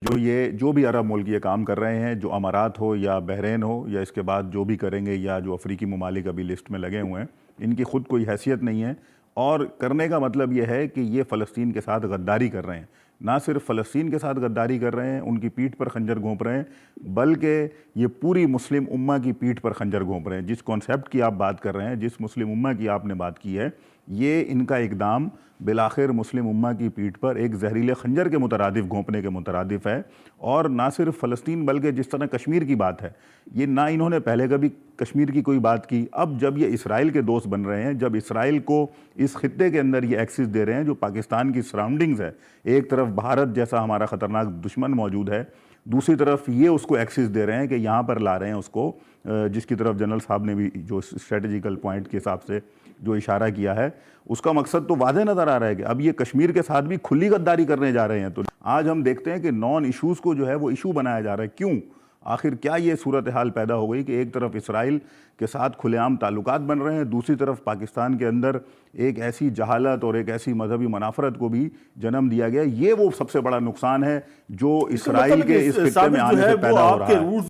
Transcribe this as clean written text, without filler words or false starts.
جو بھی عرب ملک یہ کام کر رہے ہیں، جو امارات ہو یا بحرین ہو یا اس کے بعد جو بھی کریں گے، یا جو افریقی ممالک ابھی لسٹ میں لگے ہوئے ہیں، ان کی خود کوئی حیثیت نہیں ہے، اور کرنے کا مطلب یہ ہے کہ یہ فلسطین کے ساتھ غداری کر رہے ہیں۔ نہ صرف فلسطین کے ساتھ غداری کر رہے ہیں، ان کی پیٹھ پر خنجر گھونپ رہے ہیں، بلکہ یہ پوری مسلم امہ کی پیٹھ پر خنجر گھونپ رہے ہیں۔ جس کانسیپٹ کی آپ بات کر رہے ہیں، جس مسلم امہ کی آپ نے بات کی ہے، یہ ان کا اقدام بالآخر مسلم امہ کی پیٹھ پر ایک زہریلے خنجر کے مترادف گھونپنے کے مترادف ہے۔ اور نہ صرف فلسطین بلکہ جس طرح کشمیر کی بات ہے، یہ نہ انہوں نے پہلے کبھی کشمیر کی کوئی بات کی، اب جب یہ اسرائیل کے دوست بن رہے ہیں، جب اسرائیل کو اس خطے کے اندر یہ ایکسس دے رہے ہیں جو پاکستان کی سراؤنڈنگز ہے، ایک طرف بھارت جیسا ہمارا خطرناک دشمن موجود ہے، دوسری طرف یہ اس کو ایکسس دے رہے ہیں کہ یہاں پر لا رہے ہیں اس کو، جس کی طرف جنرل صاحب نے بھی جو اسٹریٹجیکل پوائنٹ کے حساب سے جو اشارہ کیا ہے، اس کا مقصد تو واضح نظر آ رہا ہے کہ اب یہ کشمیر کے ساتھ بھی کھلی غداری کرنے جا رہے ہیں۔ تو آج ہم دیکھتے ہیں کہ نان ایشوز کو جو ہے وہ ایشو بنایا جا رہا ہے۔ کیوں؟ آخر کیا یہ صورتحال پیدا ہو گئی کہ ایک طرف اسرائیل کے ساتھ کھلے عام تعلقات بن رہے ہیں، دوسری طرف پاکستان کے اندر ایک ایسی جہالت اور ایک ایسی مذہبی منافرت کو بھی جنم دیا گیا۔ یہ وہ سب سے بڑا نقصان ہے جو اسرائیل کے اس خطے میں آنے سے پیدا ہو رہا ہے۔